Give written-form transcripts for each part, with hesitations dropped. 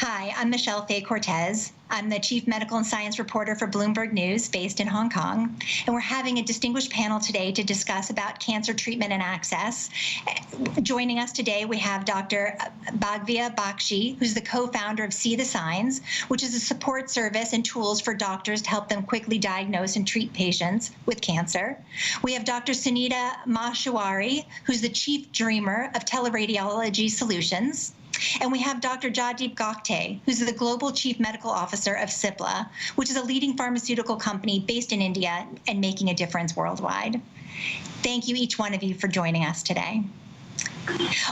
Hi, I'm Michelle Fay Cortez. I'm the Chief Medical and Science Reporter for Bloomberg News based in Hong Kong. And we're having a distinguished panel today to discuss about cancer treatment and access. Joining us today, we have Dr. Bhavagaya Bakshi, who's the co-founder of See the Signs, which is a support service and tools for doctors to help them quickly diagnose and treat patients with cancer. We have Dr. Sunita Maheshwari, who's the Chief Dreamer of Teleradiology Solutions. And we have Dr. Jaideep Gogtay, who's the Global Chief Medical Officer of Cipla, which is a leading pharmaceutical company based in India and making a difference worldwide. Thank you, each one of you, for joining us today.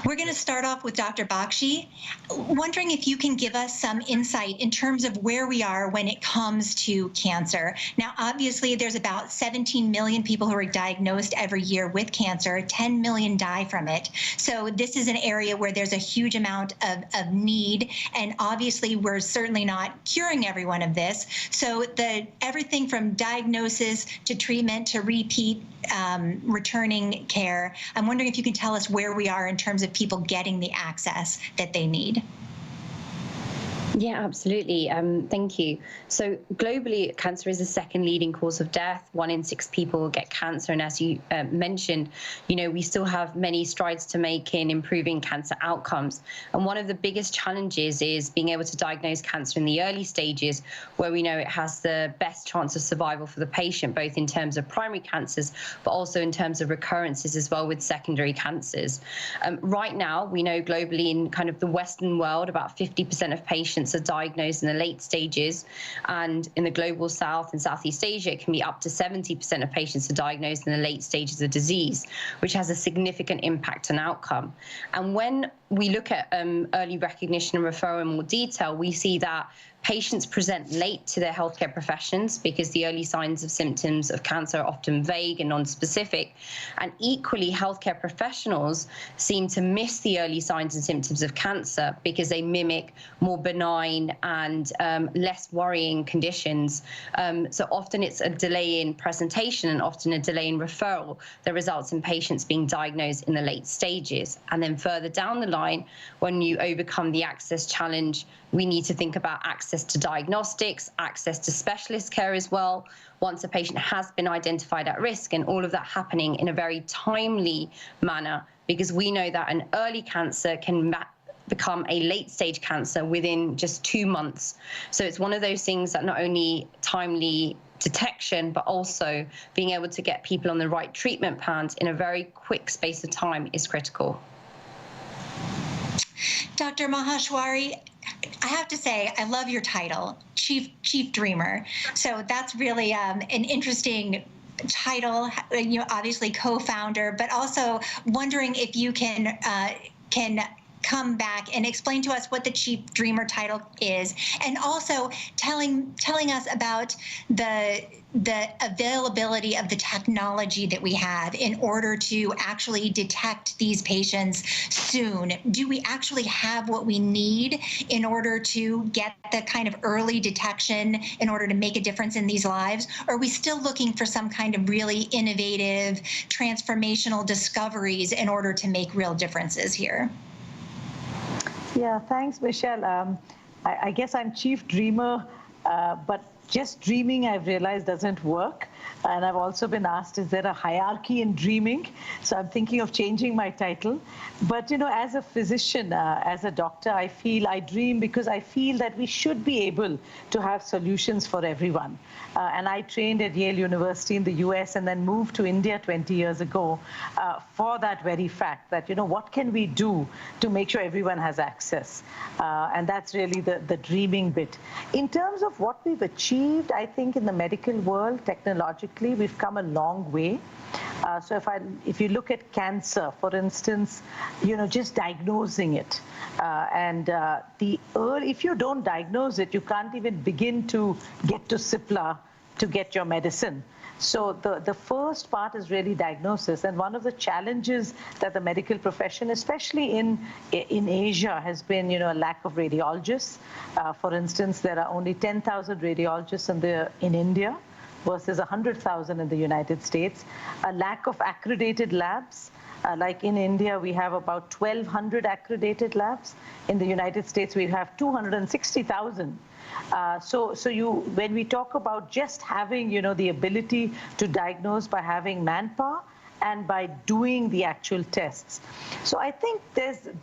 We're going to start off with Dr. Bakshi, wondering if you can give us some insight in terms of where we are when it comes to cancer. Now, obviously, there's about 17 million people who are diagnosed every year with cancer. 10 million die from it. So this is an area where there's a huge amount of need, and obviously, we're certainly not curing everyone of this. So everything from diagnosis to treatment to repeat returning care, I'm wondering if you can tell us where we are in terms of people getting the access that they need. Yeah, absolutely. Thank you. So globally, cancer is the second leading cause of death. 1 in 6 people get cancer. And as you mentioned, we still have many strides to make in improving cancer outcomes. And one of the biggest challenges is being able to diagnose cancer in the early stages, where we know it has the best chance of survival for the patient, both in terms of primary cancers, but also in terms of recurrences as well with secondary cancers. Right now, we know globally in kind of the Western world, about 50% of patients are diagnosed in the late stages, and in the global South and Southeast Asia, it can be up to 70% of patients are diagnosed in the late stages of disease, which has a significant impact on outcome. And when we look at early recognition and referral in more detail, we see that patients present late to their healthcare professions because the early signs of symptoms of cancer are often vague and non-specific. And equally, healthcare professionals seem to miss the early signs and symptoms of cancer because they mimic more benign and less worrying conditions. So often it's a delay in presentation and often a delay in referral that results in patients being diagnosed in the late stages. And then further down the line, when you overcome the access challenge, we need to think about access to diagnostics, access to specialist care as well, once a patient has been identified at risk, and all of that happening in a very timely manner, because we know that an early cancer can become a late stage cancer within just 2 months. So it's one of those things that not only timely detection, but also being able to get people on the right treatment plans in a very quick space of time is critical. Dr. Maheshwari, I have to say, I love your title, Chief Dreamer. So that's really an interesting title, obviously co-founder, but also wondering if you can come back and explain to us what the Chief Dreamer title is, and also telling us about the availability of the technology that we have in order to actually detect these patients soon. Do we actually have what we need in order to get the kind of early detection in order to make a difference in these lives? Or are we still looking for some kind of really innovative, transformational discoveries in order to make real differences here? Yeah, thanks, Michelle. I guess I'm Chief Dreamer, but just dreaming, I've realized, doesn't work. And I've also been asked, is there a hierarchy in dreaming? So I'm thinking of changing my title. But, as a physician, as a doctor, I dream because I feel that we should be able to have solutions for everyone. And I trained at Yale University in the US and then moved to India 20 years ago for that very fact that, what can we do to make sure everyone has access? And that's really the dreaming bit. In terms of what we've achieved, I think in the medical world, technologically, we've come a long way. So if you look at cancer, for instance, just diagnosing it, if you don't diagnose it, you can't even begin to get to Cipla to get your medicine. So the first part is really diagnosis, and one of the challenges that the medical profession, especially in Asia, has been, a lack of radiologists. For instance, there are only 10,000 radiologists in India versus 100,000 in the United States. A lack of accredited labs, Like in India, we have about 1,200 accredited labs. In the United States, we have 260,000. When we talk about just having, the ability to diagnose by having manpower and by doing the actual tests. So I think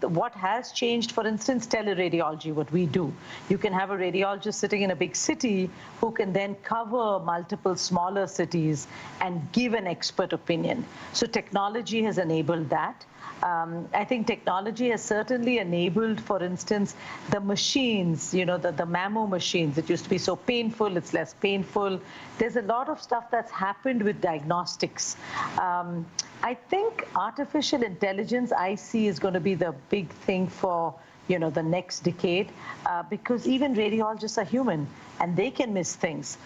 what has changed, for instance, teleradiology, what we do. You can have a radiologist sitting in a big city who can then cover multiple smaller cities and give an expert opinion. So technology has enabled that. I think technology has certainly enabled, for instance, the machines, the mammo machines. It used to be so painful, it's less painful. There's a lot of stuff that's happened with diagnostics. I think artificial intelligence, I see, is going to be the big thing for the next decade, because even radiologists are human and they can miss things.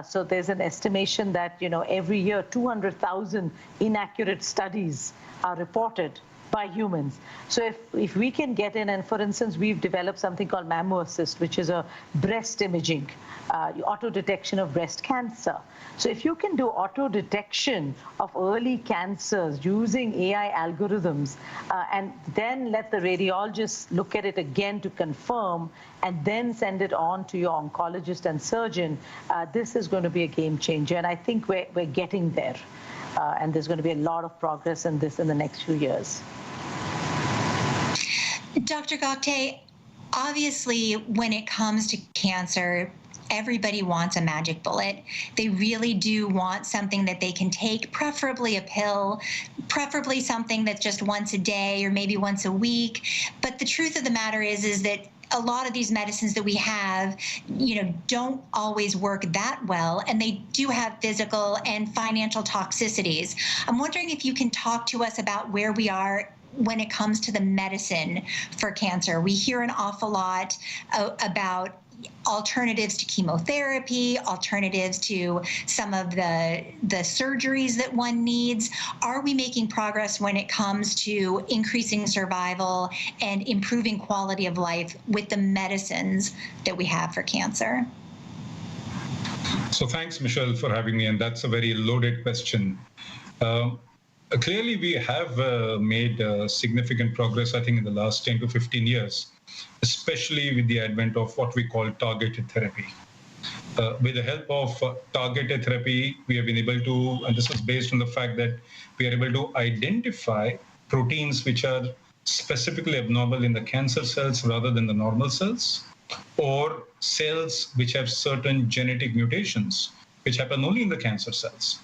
So there's an estimation that every year 200,000 inaccurate studies are reported by humans. So if we can get in, and for instance, we've developed something called Mammo Assist, which is a breast imaging, auto detection of breast cancer. So if you can do auto detection of early cancers using AI algorithms, and then let the radiologist look at it again to confirm, and then send it on to your oncologist and surgeon, this is going to be a game changer. And I think we're getting there. And there's going to be a lot of progress in this in the next few years. Dr. Gogtay, obviously, when it comes to cancer, everybody wants a magic bullet. They really do want something that they can take, preferably a pill, preferably something that's just once a day or maybe once a week. But the truth of the matter is that a lot of these medicines that we have, don't always work that well, and they do have physical and financial toxicities. I'm wondering if you can talk to us about where we are when it comes to the medicine for cancer. We hear an awful lot about alternatives to chemotherapy, alternatives to some of the surgeries that one needs. Are we making progress when it comes to increasing survival and improving quality of life with the medicines that we have for cancer? So thanks, Michelle, for having me, and that's a very loaded question. Clearly, we have made significant progress, I think, in the last 10 to 15 years, especially with the advent of what we call targeted therapy. With the help of targeted therapy, we have been able to, and this is based on the fact that we are able to identify proteins which are specifically abnormal in the cancer cells rather than the normal cells, or cells which have certain genetic mutations which happen only in the cancer cells.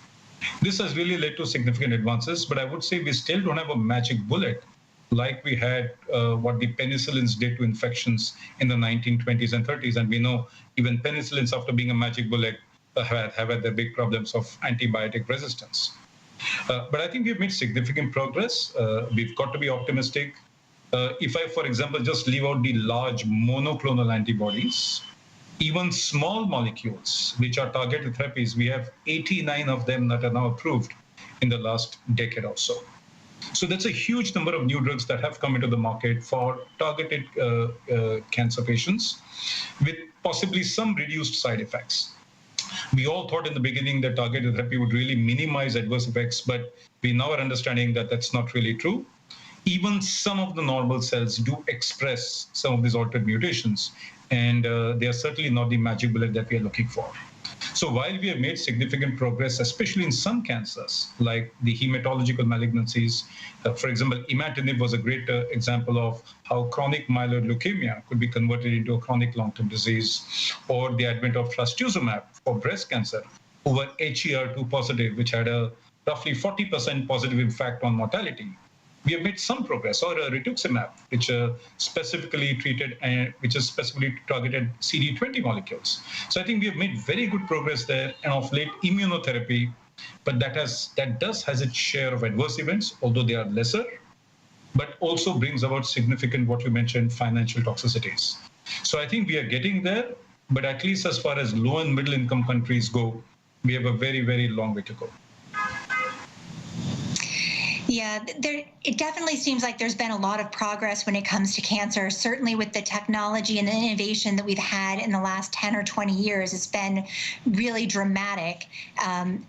This has really led to significant advances, but I would say we still don't have a magic bullet like we had what the penicillins did to infections in the 1920s and 30s. And we know even penicillins, after being a magic bullet, have had their big problems of antibiotic resistance. But I think we've made significant progress. We've got to be optimistic. If I, for example, just leave out the large monoclonal antibodies, even small molecules, which are targeted therapies, we have 89 of them that are now approved in the last decade or so. So that's a huge number of new drugs that have come into the market for targeted cancer patients with possibly some reduced side effects. We all thought in the beginning that targeted therapy would really minimize adverse effects, but we now are understanding that that's not really true. Even some of the normal cells do express some of these altered mutations, and they are certainly not the magic bullet that we are looking for. So while we have made significant progress, especially in some cancers, like the hematological malignancies, for example, imatinib was a great example of how chronic myeloid leukemia could be converted into a chronic long-term disease, or the advent of trastuzumab for breast cancer, who were HER2 positive, which had a roughly 40% positive impact on mortality. We have made some progress, or rituximab, which specifically targeted CD20 molecules. So I think we have made very good progress there, and of late immunotherapy, but that has its share of adverse events, although they are lesser, but also brings about significant, what you mentioned, financial toxicities. So I think we are getting there, but at least as far as low and middle income countries go, we have a very, very long way to go. Yeah, it definitely seems like there's been a lot of progress when it comes to cancer. Certainly with the technology and the innovation that we've had in the last 10 or 20 years, it's been really dramatic.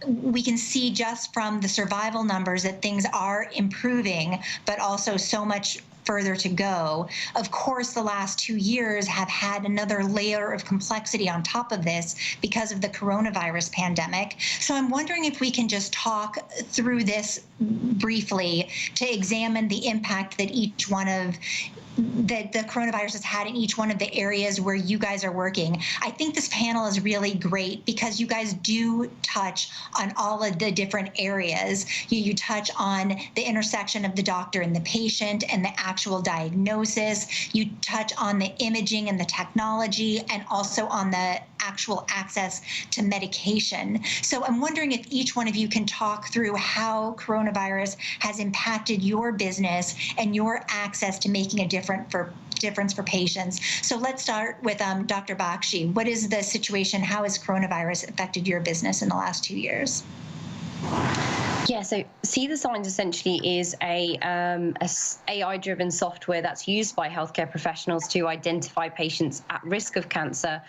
We can see just from the survival numbers that things are improving, but also so much further to go. Of course, the last 2 years have had another layer of complexity on top of this because of the coronavirus pandemic. So I'm wondering if we can just talk through this briefly to examine the impact that that the coronavirus has had in each one of the areas where you guys are working. I think this panel is really great because you guys do touch on all of the different areas. You touch on the intersection of the doctor and the patient and the actual diagnosis. You touch on the imaging and the technology, and also on the actual access to medication. So I'm wondering if each one of you can talk through how coronavirus has impacted your business and your access to making a difference for patients. So let's start with Dr. Bakshi. What is the situation? How has coronavirus affected your business in the last 2 years? Yeah, so See the Signs essentially is a AI-driven software that's used by healthcare professionals to identify patients at risk of cancer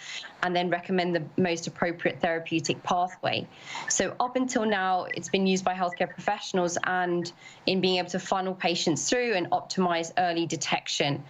and then recommend the most appropriate therapeutic pathway. So up until now, it's been used by healthcare professionals and in being able to funnel patients through and optimize early detection.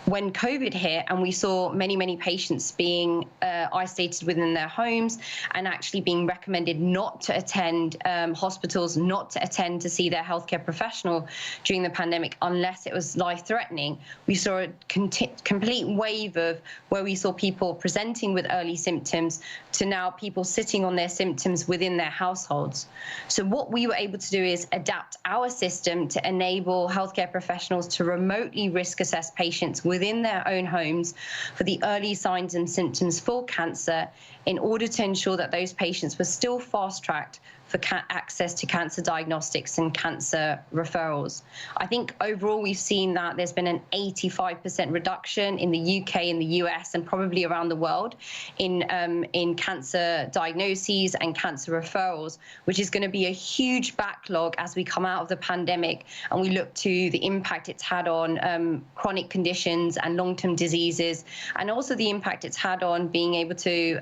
When COVID hit and we saw many patients being isolated within their homes and actually being recommended not to attend hospitals, not to attend to see their healthcare professional during the pandemic unless it was life-threatening, we saw a complete wave of where we saw people presenting with early symptoms to now people sitting on their symptoms within their households. So what we were able to do is adapt our system to enable healthcare professionals to remotely risk assess patients within their own homes for the early signs and symptoms for cancer in order to ensure that those patients were still fast-tracked for access to cancer diagnostics and cancer referrals. I think overall we've seen that there's been an 85% reduction in the UK and the US and probably around the world in cancer diagnoses and cancer referrals, which is going to be a huge backlog as we come out of the pandemic and we look to the impact it's had on chronic conditions and long-term diseases, and also the impact it's had on being able to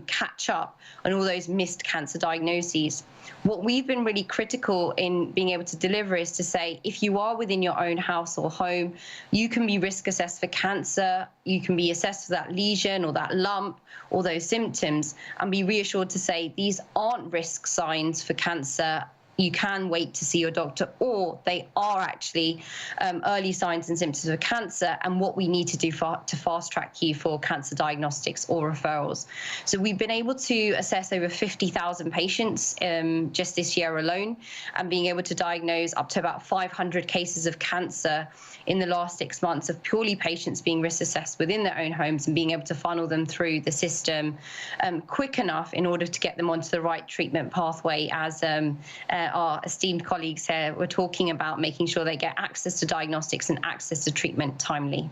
catch up on all those missed cancer diagnoses. What we've been really critical in being able to deliver is to say, if you are within your own house or home, you can be risk assessed for cancer, you can be assessed for that lesion or that lump or those symptoms, and be reassured to say these aren't risk signs for cancer. You can wait to see your doctor, or they are actually early signs and symptoms of cancer, and what we need to do to fast track you for cancer diagnostics or referrals. So we've been able to assess over 50,000 patients just this year alone, and being able to diagnose up to about 500 cases of cancer in the last 6 months of purely patients being risk assessed within their own homes and being able to funnel them through the system quick enough in order to get them onto the right treatment pathway, as our esteemed colleagues here were talking about, making sure they get access to diagnostics and access to treatment timely.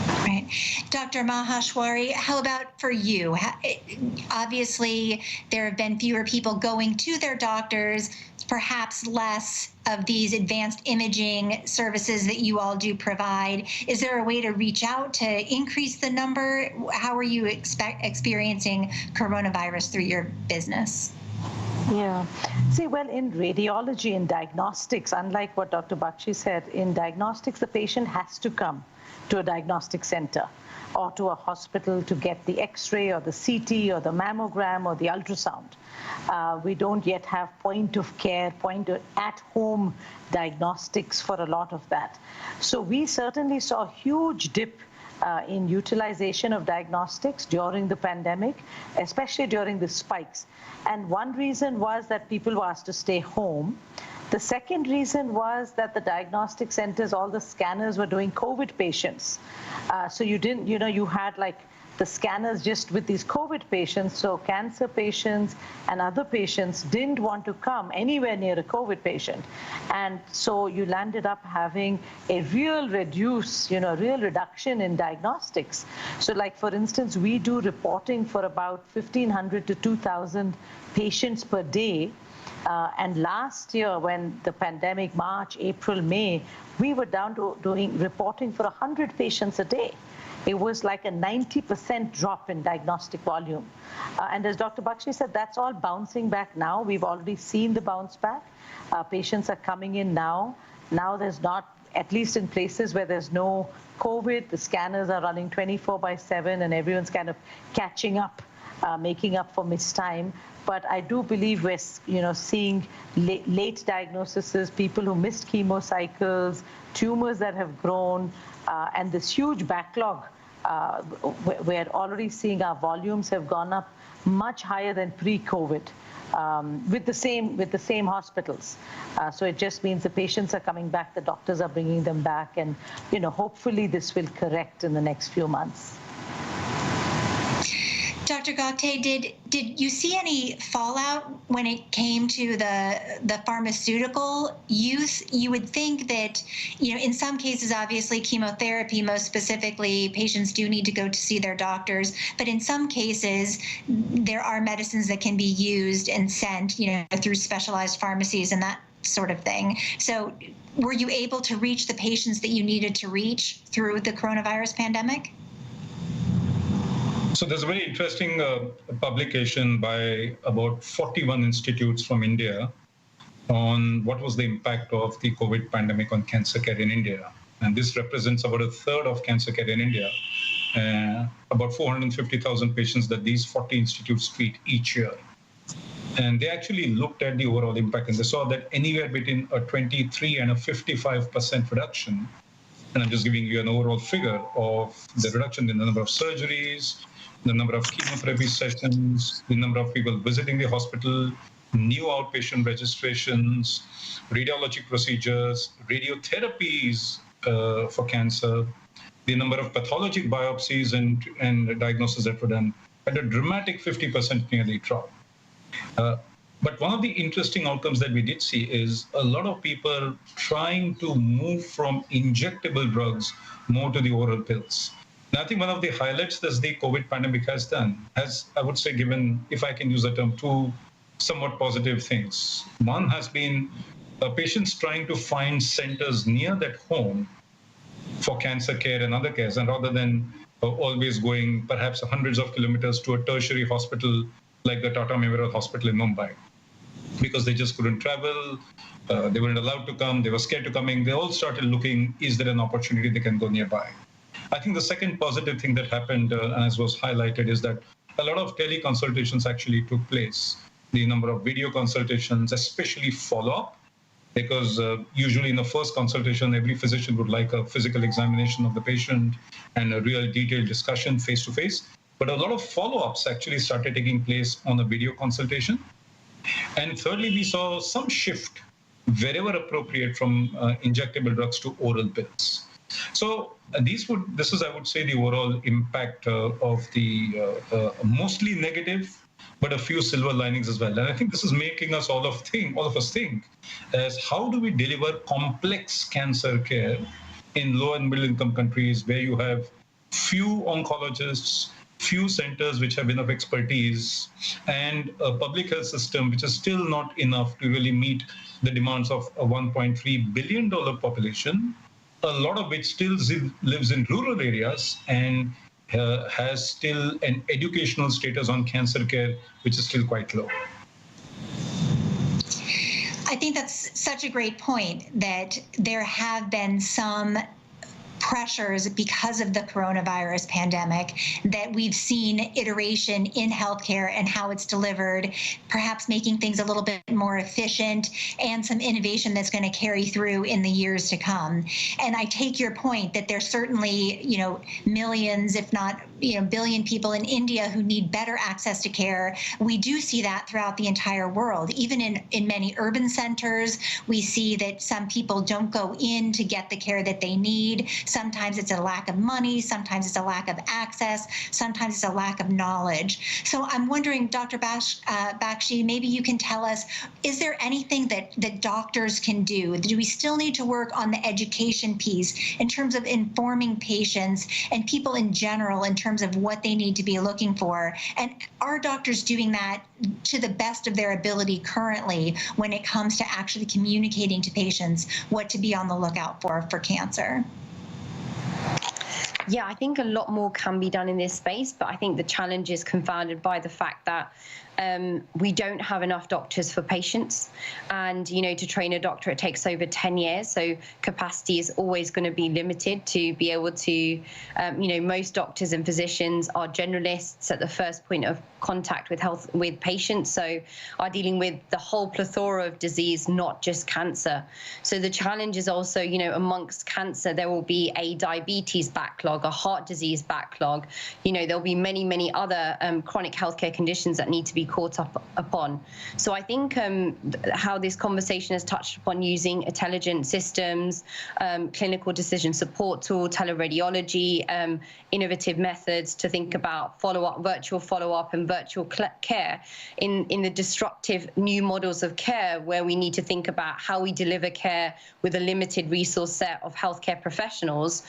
Right. Dr. Maheshwari, how about for you? Obviously, there have been fewer people going to their doctors, perhaps less of these advanced imaging services that you all do provide. Is there a way to reach out to increase the number? How are you experiencing coronavirus through your business? Yeah. See, well, in radiology and diagnostics, unlike what Dr. Bakshi said, in diagnostics, the patient has to come to a diagnostic center or to a hospital to get the X-ray or the CT or the mammogram or the ultrasound. We don't yet have point of care, at-home diagnostics for a lot of that. So we certainly saw a huge dip in utilization of diagnostics during the pandemic, especially during the spikes. And one reason was that people were asked to stay home. The second reason was that the diagnostic centers, all the scanners were doing COVID patients. So you didn't, you had like the scanners just with these COVID patients. So cancer patients and other patients didn't want to come anywhere near a COVID patient. And so you landed up having a real reduction in diagnostics. So like, for instance, we do reporting for about 1,500 to 2,000 patients per day. And last year, when the pandemic, March, April, May, we were down to reporting for 100 patients a day. It was like a 90% drop in diagnostic volume. And as Dr. Bakshi said, that's all bouncing back now. We've already seen the bounce back. Patients are coming in now. Now there's not, at least in places where there's no COVID, the scanners are running 24/7 and everyone's kind of catching up, making up for missed time. But I do believe we're seeing late diagnoses, people who missed chemo cycles, tumors that have grown, and this huge backlog. We're already seeing our volumes have gone up much higher than pre-COVID with the same hospitals. So it just means the patients are coming back, the doctors are bringing them back, and hopefully this will correct in the next few months. Dr. Gogtay, did you see any fallout when it came to the pharmaceutical use? You would think that, in some cases, obviously chemotherapy, most specifically, patients do need to go to see their doctors. But in some cases, there are medicines that can be used and sent, through specialized pharmacies and that sort of thing. So were you able to reach the patients that you needed to reach through the coronavirus pandemic? So there's a very interesting publication by about 41 institutes from India on what was the impact of the COVID pandemic on cancer care in India. And this represents about a third of cancer care in India, about 450,000 patients that these 40 institutes treat each year. And they actually looked at the overall impact, and they saw that anywhere between a 23 and a 55% reduction, and I'm just giving you an overall figure of the reduction in the number of surgeries, the number of chemotherapy sessions, the number of people visiting the hospital, new outpatient registrations, radiologic procedures, radiotherapies for cancer, the number of pathologic biopsies and diagnoses that were done at a dramatic 50% nearly drop. But one of the interesting outcomes that we did see is a lot of people trying to move from injectable drugs more to the oral pills. Now, I think one of the highlights that the COVID pandemic has done has, I would say, given, if I can use the term, two somewhat positive things. One has been patients trying to find centers near their home for cancer care and other cares, and rather than always going perhaps hundreds of kilometers to a tertiary hospital like the Tata Memorial Hospital in Mumbai, because they just couldn't travel, they weren't allowed to come, they were scared to coming. They all started looking, is there an opportunity they can go nearby? I think the second positive thing that happened, as was highlighted, is that a lot of teleconsultations actually took place. The number of video consultations, especially follow-up, because usually in the first consultation, every physician would like a physical examination of the patient and a real detailed discussion face-to-face. But a lot of follow-ups actually started taking place on a video consultation. And thirdly, we saw some shift, wherever appropriate, from injectable drugs to oral pills. So this is, I would say, the overall impact of the mostly negative, but a few silver linings as well. And I think this is making us all of us think as how do we deliver complex cancer care in low and middle income countries where you have few oncologists, few centers which have enough expertise, and a public health system which is still not enough to really meet the demands of a $1.3 billion population, a lot of which still lives in rural areas and has still an educational status on cancer care which is still quite low. I think that's such a great point, that there have been some pressures because of the coronavirus pandemic, that we've seen iteration in healthcare and how it's delivered, perhaps making things a little bit more efficient, and some innovation that's going to carry through in the years to come. And I take your point that there's certainly, millions, if not, billion people in India who need better access to care. We do see that throughout the entire world. Even in many urban centers, we see that some people don't go in to get the care that they need. Sometimes it's a lack of money, sometimes it's a lack of access, sometimes it's a lack of knowledge. So I'm wondering, Dr. Bakshi, maybe you can tell us, is there anything that doctors can do? Do we still need to work on the education piece in terms of informing patients and people in general in terms of what they need to be looking for? And are doctors doing that to the best of their ability currently when it comes to actually communicating to patients what to be on the lookout for cancer? Yeah, I think a lot more can be done in this space, but I think the challenge is confounded by the fact that we don't have enough doctors for patients. And, to train a doctor, it takes over 10 years. So capacity is always going to be limited to be able to, most doctors and physicians are generalists at the first point of contact with patients. So are dealing with the whole plethora of disease, not just cancer. So the challenge is also, amongst cancer, there will be a diabetes backlog, a heart disease backlog. There'll be many, many other chronic healthcare conditions that need to be caught up upon. So I think how this conversation has touched upon using intelligent systems, clinical decision support tool, teleradiology, innovative methods to think about follow-up, virtual follow-up and virtual care in the disruptive new models of care, where we need to think about how we deliver care with a limited resource set of healthcare professionals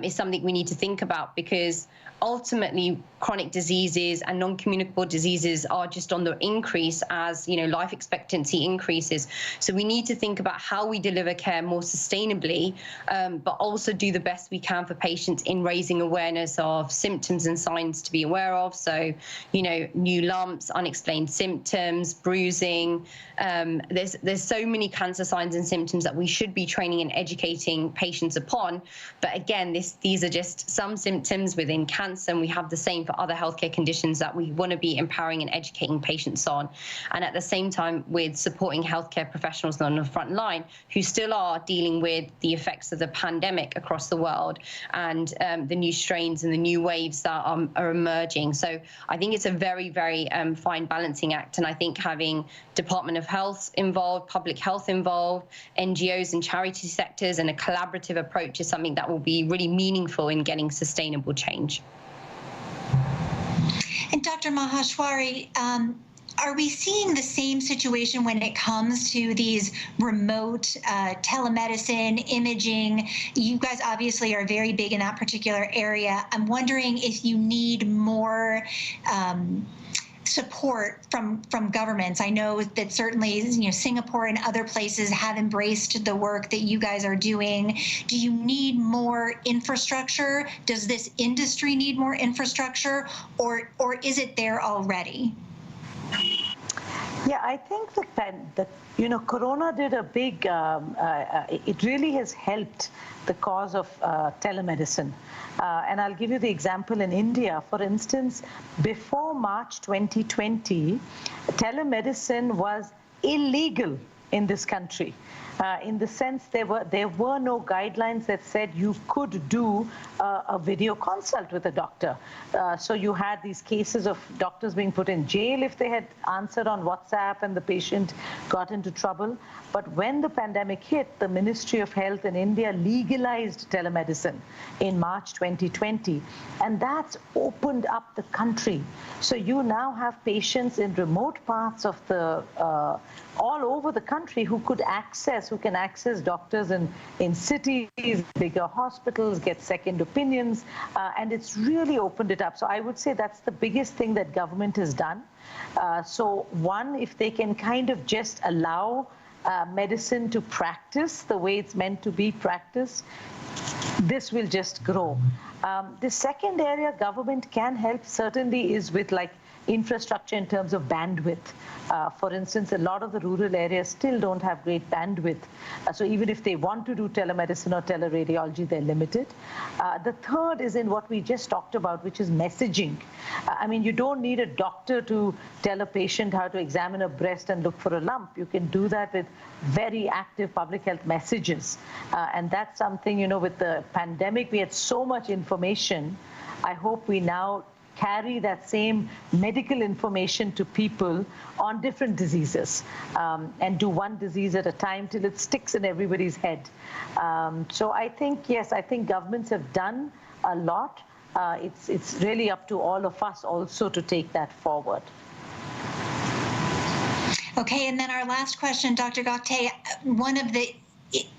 is something we need to think about, because ultimately chronic diseases and non-communicable diseases are just on the increase as life expectancy increases. So we need to think about how we deliver care more sustainably, but also do the best we can for patients in raising awareness of symptoms and signs to be aware of. So new lumps, unexplained symptoms, bruising. There's so many cancer signs and symptoms that we should be training and educating patients upon. But again, these are just some symptoms within cancer, and we have the same for other healthcare conditions that we want to be empowering and educating patients on. And at the same time, with supporting healthcare professionals on the front line who still are dealing with the effects of the pandemic across the world and the new strains and the new waves that are emerging. So I think it's a very, very fine balancing act. And I think having Department of Health involved, public health involved, NGOs and charity sectors, and a collaborative approach is something that will be really meaningful in getting sustainable change. And Dr. Maheshwari, are we seeing the same situation when it comes to these remote telemedicine, imaging? You guys obviously are very big in that particular area. I'm wondering if you need more support from governments. I know that certainly Singapore and other places have embraced the work that you guys are doing. Do you need more infrastructure? Does this industry need more infrastructure, or is it there already? Yeah, I think that Corona did a big, it really has helped the cause of telemedicine. And I'll give you the example in India. For instance, before March 2020, telemedicine was illegal in this country. In the sense there were no guidelines that said you could do a video consult with a doctor. So you had these cases of doctors being put in jail if they had answered on WhatsApp and the patient got into trouble. But when the pandemic hit, the Ministry of Health in India legalized telemedicine in March 2020. And that's opened up the country. So you now have patients in remote parts of the all over the country who can access doctors in cities, bigger hospitals, get second opinions, and it's really opened it up. So I would say that's the biggest thing that government has done. So one, if they can kind of just allow medicine to practice the way it's meant to be practiced, this will just grow. The second area government can help certainly is with infrastructure in terms of bandwidth. For instance, a lot of the rural areas still don't have great bandwidth. So even if they want to do telemedicine or teleradiology, they're limited. The third is in what we just talked about, which is messaging. I mean, you don't need a doctor to tell a patient how to examine a breast and look for a lump. You can do that with very active public health messages. And that's something, with the pandemic, we had so much information. I hope we now carry that same medical information to people on different diseases and do one disease at a time till it sticks in everybody's head. So I think, yes, I think governments have done a lot. It's really up to all of us also to take that forward. Okay, and then our last question, Dr. Gogtay, one of the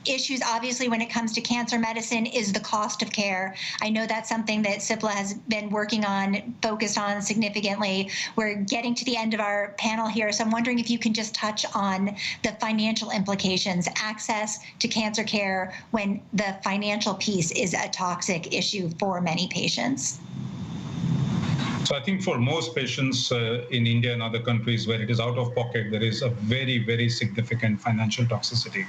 issues, obviously, when it comes to cancer medicine is the cost of care. I know that's something that Cipla has been working on, focused on significantly. We're getting to the end of our panel here, so I'm wondering if you can just touch on the financial implications, access to cancer care when the financial piece is a toxic issue for many patients. So I think for most patients in India and other countries where it is out of pocket, there is a very, very significant financial toxicity.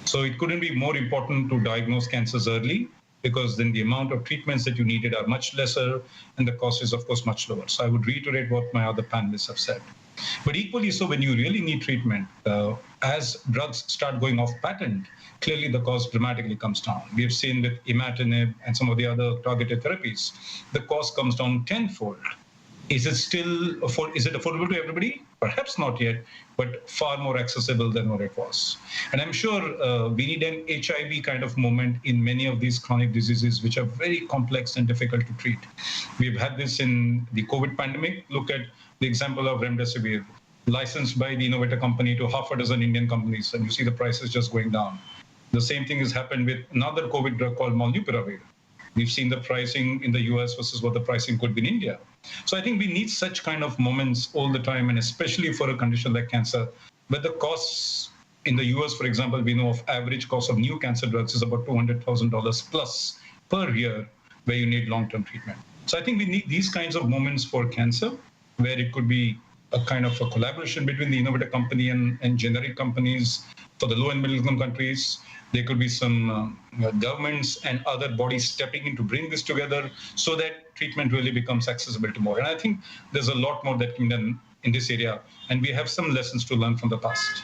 So it couldn't be more important to diagnose cancers early, because then the amount of treatments that you needed are much lesser and the cost is, of course, much lower. So I would reiterate what my other panelists have said. But equally so, when you really need treatment, as drugs start going off patent, clearly the cost dramatically comes down. We have seen with imatinib and some of the other targeted therapies, the cost comes down tenfold. Is it affordable to everybody? Perhaps not yet, but far more accessible than what it was. And I'm sure we need an HIV kind of moment in many of these chronic diseases, which are very complex and difficult to treat. We've had this in the COVID pandemic. Look at the example of remdesivir, licensed by the innovator company to half a dozen Indian companies, and you see the prices just going down. The same thing has happened with another COVID drug called molnupiravir. We've seen the pricing in the US versus what the pricing could be in India. So I think we need such kind of moments all the time, and especially for a condition like cancer, where the costs in the US, for example, we know of average cost of new cancer drugs is about $200,000 plus per year, where you need long-term treatment. So I think we need these kinds of moments for cancer, where it could be a kind of a collaboration between the innovator company and generic companies for the low and middle income countries. There could be some governments and other bodies stepping in to bring this together so that treatment really becomes accessible to more. And I think there's a lot more that can be done in this area, and we have some lessons to learn from the past.